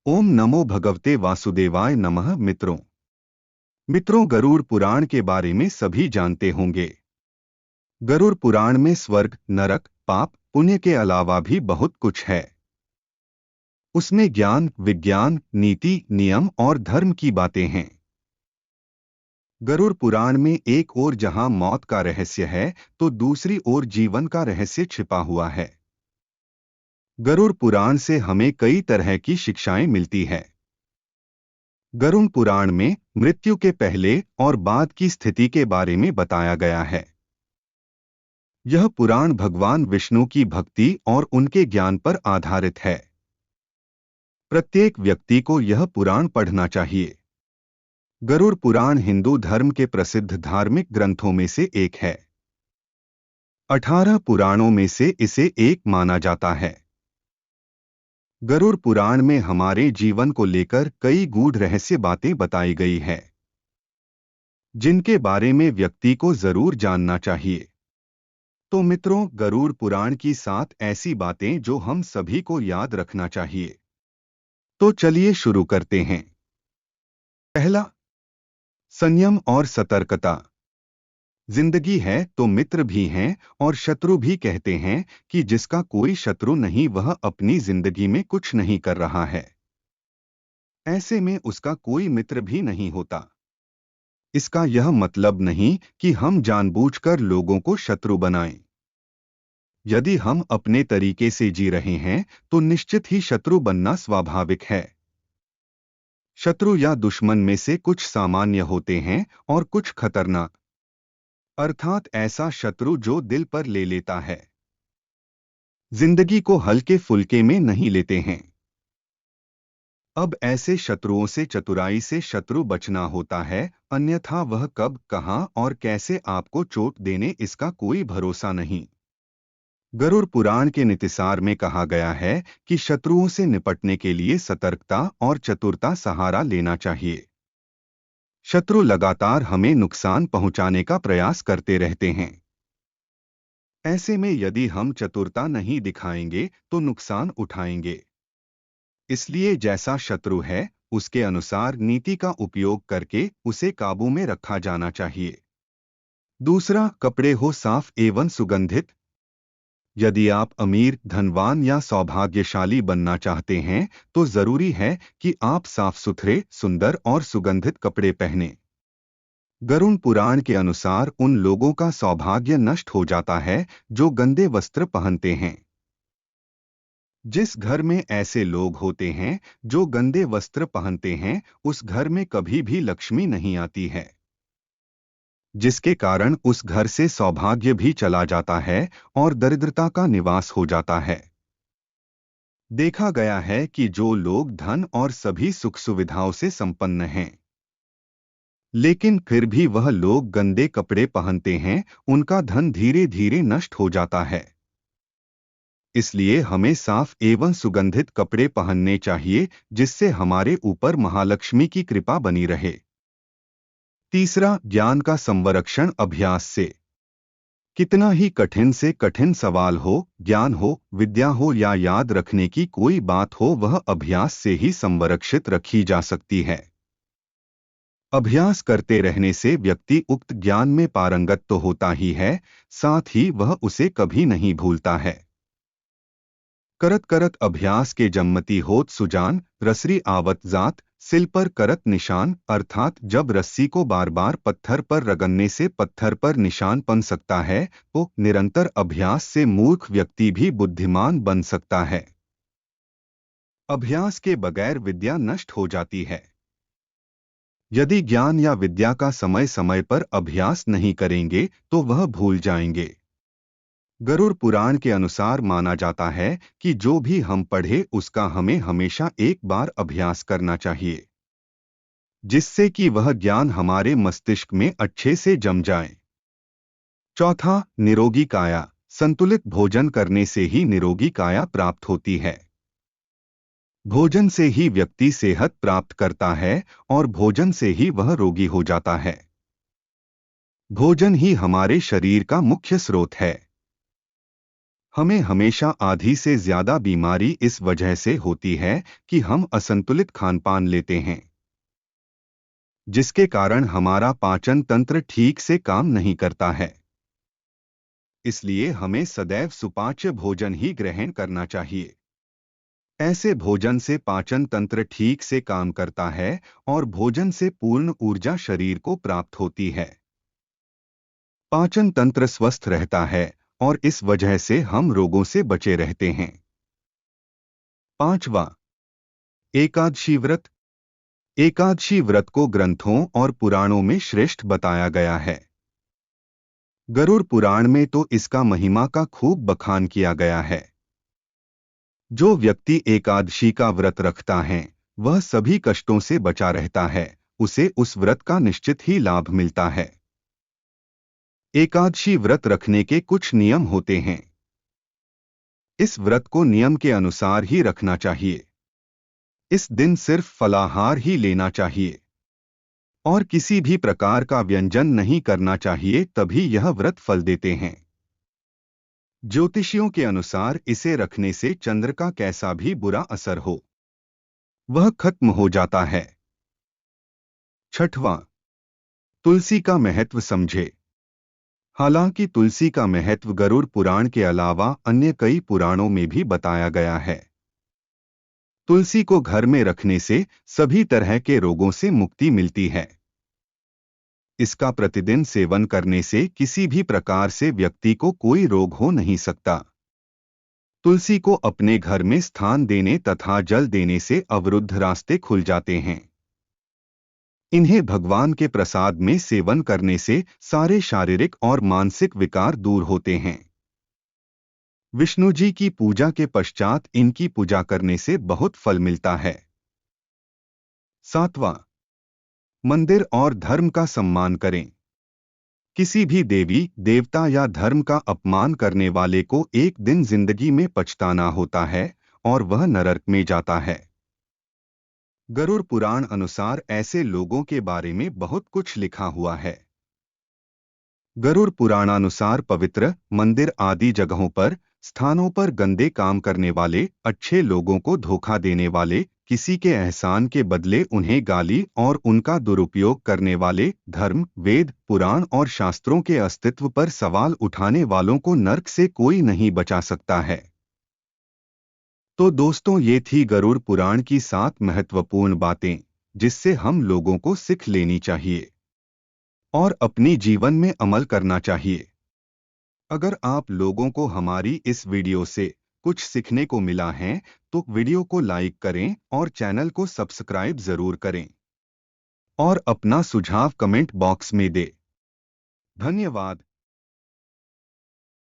ओम नमो भगवते वासुदेवाय नमः। मित्रों, गरुड़ पुराण के बारे में सभी जानते होंगे। गरुड़ पुराण में स्वर्ग, नरक, पाप, पुण्य के अलावा भी बहुत कुछ है। उसमें ज्ञान, विज्ञान, नीति, नियम और धर्म की बातें हैं। गरुड़ पुराण में एक ओर जहां मौत का रहस्य है, तो दूसरी ओर जीवन का रहस्य छिपा हुआ है। गरुड़ पुराण से हमें कई तरह की शिक्षाएं मिलती है। गरुड़ पुराण में मृत्यु के पहले और बाद की स्थिति के बारे में बताया गया है। यह पुराण भगवान विष्णु की भक्ति और उनके ज्ञान पर आधारित है। प्रत्येक व्यक्ति को यह पुराण पढ़ना चाहिए। गरुड़ पुराण हिंदू धर्म के प्रसिद्ध धार्मिक ग्रंथों में से एक है। 18 पुराणों में से इसे एक माना जाता है। गरुड़ पुराण में हमारे जीवन को लेकर कई गूढ़ रहस्य बातें बताई गई है, जिनके बारे में व्यक्ति को जरूर जानना चाहिए। तो मित्रों, गरुड़ पुराण की 7 ऐसी बातें जो हम सभी को याद रखना चाहिए। तो चलिए शुरू करते हैं। पहला, संयम और सतर्कता। जिंदगी है तो मित्र भी हैं और शत्रु भी। कहते हैं कि जिसका कोई शत्रु नहीं वह अपनी जिंदगी में कुछ नहीं कर रहा है। ऐसे में उसका कोई मित्र भी नहीं होता। इसका यह मतलब नहीं कि हम जानबूझकर लोगों को शत्रु बनाएं। यदि हम अपने तरीके से जी रहे हैं तो निश्चित ही शत्रु बनना स्वाभाविक है। शत्रु या दुश्मन में से कुछ सामान्य होते हैं और कुछ खतरनाक, अर्थात ऐसा शत्रु जो दिल पर ले लेता है। जिंदगी को हल्के फुल्के में नहीं लेते हैं। अब ऐसे शत्रुओं से चतुराई से शत्रु बचना होता है, अन्यथा वह कब, कहां और कैसे आपको चोट देने इसका कोई भरोसा नहीं। गरुड़ पुराण के नितिसार में कहा गया है कि शत्रुओं से निपटने के लिए सतर्कता और चतुरता सहारा लेना चाहिए। शत्रु लगातार हमें नुकसान पहुंचाने का प्रयास करते रहते हैं। ऐसे में यदि हम चतुरता नहीं दिखाएंगे तो नुकसान उठाएंगे। इसलिए जैसा शत्रु है उसके अनुसार नीति का उपयोग करके उसे काबू में रखा जाना चाहिए। दूसरा, कपड़े हो साफ एवं सुगंधित। यदि आप अमीर, धनवान या सौभाग्यशाली बनना चाहते हैं तो जरूरी है कि आप साफ सुथरे, सुंदर और सुगंधित कपड़े पहनें। गरुड़ पुराण के अनुसार उन लोगों का सौभाग्य नष्ट हो जाता है जो गंदे वस्त्र पहनते हैं। जिस घर में ऐसे लोग होते हैं जो गंदे वस्त्र पहनते हैं, उस घर में कभी भी लक्ष्मी नहीं आती है, जिसके कारण उस घर से सौभाग्य भी चला जाता है और दरिद्रता का निवास हो जाता है। देखा गया है कि जो लोग धन और सभी सुख सुविधाओं से संपन्न हैं, लेकिन फिर भी वह लोग गंदे कपड़े पहनते हैं, उनका धन धीरे धीरे नष्ट हो जाता है। इसलिए हमें साफ एवं सुगंधित कपड़े पहनने चाहिए, जिससे हमारे ऊपर महालक्ष्मी की कृपा बनी रहे। तीसरा, ज्ञान का संरक्षण अभ्यास से। कितना ही कठिन से कठिन सवाल हो, ज्ञान हो, विद्या हो या याद रखने की कोई बात हो, वह अभ्यास से ही संरक्षित रखी जा सकती है। अभ्यास करते रहने से व्यक्ति उक्त ज्ञान में पारंगत तो होता ही है, साथ ही वह उसे कभी नहीं भूलता है। करत करत अभ्यास के जम्मति होत सुजान, रसरी आवत जात, सिल पर करत निशान। अर्थात जब रस्सी को बार बार पत्थर पर रगड़ने से पत्थर पर निशान बन सकता है, तो निरंतर अभ्यास से मूर्ख व्यक्ति भी बुद्धिमान बन सकता है। अभ्यास के बगैर विद्या नष्ट हो जाती है। यदि ज्ञान या विद्या का समय समय पर अभ्यास नहीं करेंगे तो वह भूल जाएंगे। गरुड़ पुराण के अनुसार माना जाता है कि जो भी हम पढ़े उसका हमें हमेशा एक बार अभ्यास करना चाहिए, जिससे कि वह ज्ञान हमारे मस्तिष्क में अच्छे से जम जाए। चौथा, निरोगी काया। संतुलित भोजन करने से ही निरोगी काया प्राप्त होती है। भोजन से ही व्यक्ति सेहत प्राप्त करता है और भोजन से ही वह रोगी हो जाता है। भोजन ही हमारे शरीर का मुख्य स्रोत है। हमें हमेशा आधी से ज्यादा बीमारी इस वजह से होती है कि हम असंतुलित खानपान लेते हैं, जिसके कारण हमारा पाचन तंत्र ठीक से काम नहीं करता है। इसलिए हमें सदैव सुपाच्य भोजन ही ग्रहण करना चाहिए। ऐसे भोजन से पाचन तंत्र ठीक से काम करता है और भोजन से पूर्ण ऊर्जा शरीर को प्राप्त होती है। पाचन तंत्र स्वस्थ रहता है और इस वजह से हम रोगों से बचे रहते हैं। 5वां, एकादशी व्रत। एकादशी व्रत को ग्रंथों और पुराणों में श्रेष्ठ बताया गया है। गरुड़ पुराण में तो इसका महिमा का खूब बखान किया गया है। जो व्यक्ति एकादशी का व्रत रखता है वह सभी कष्टों से बचा रहता है, उसे उस व्रत का निश्चित ही लाभ मिलता है। एकादशी व्रत रखने के कुछ नियम होते हैं। इस व्रत को नियम के अनुसार ही रखना चाहिए। इस दिन सिर्फ फलाहार ही लेना चाहिए और किसी भी प्रकार का व्यंजन नहीं करना चाहिए, तभी यह व्रत फल देते हैं। ज्योतिषियों के अनुसार इसे रखने से चंद्र का कैसा भी बुरा असर हो वह खत्म हो जाता है। 6वां, तुलसी का महत्व समझे। हालांकि तुलसी का महत्व गरुड़ पुराण के अलावा अन्य कई पुराणों में भी बताया गया है। तुलसी को घर में रखने से सभी तरह के रोगों से मुक्ति मिलती है। इसका प्रतिदिन सेवन करने से किसी भी प्रकार से व्यक्ति को कोई रोग हो नहीं सकता। तुलसी को अपने घर में स्थान देने तथा जल देने से अवरुद्ध रास्ते खुल जाते हैं। इन्हें भगवान के प्रसाद में सेवन करने से सारे शारीरिक और मानसिक विकार दूर होते हैं। विष्णु जी की पूजा के पश्चात इनकी पूजा करने से बहुत फल मिलता है। 7वां, मंदिर और धर्म का सम्मान करें। किसी भी देवी देवता या धर्म का अपमान करने वाले को एक दिन जिंदगी में पछताना होता है और वह नरक में जाता है। गरुड़ पुराण अनुसार ऐसे लोगों के बारे में बहुत कुछ लिखा हुआ है। गरुड़ पुराणानुसार पवित्र मंदिर आदि जगहों पर स्थानों पर गंदे काम करने वाले, अच्छे लोगों को धोखा देने वाले, किसी के एहसान के बदले उन्हें गाली और उनका दुरुपयोग करने वाले, धर्म, वेद, पुराण और शास्त्रों के अस्तित्व पर सवाल उठाने वालों को नरक से कोई नहीं बचा सकता है। तो दोस्तों, ये थी गरुड़ पुराण की 7 महत्वपूर्ण बातें जिससे हम लोगों को सीख लेनी चाहिए और अपनी जीवन में अमल करना चाहिए। अगर आप लोगों को हमारी इस वीडियो से कुछ सीखने को मिला है तो वीडियो को लाइक करें और चैनल को सब्सक्राइब जरूर करें और अपना सुझाव कमेंट बॉक्स में दें। धन्यवाद।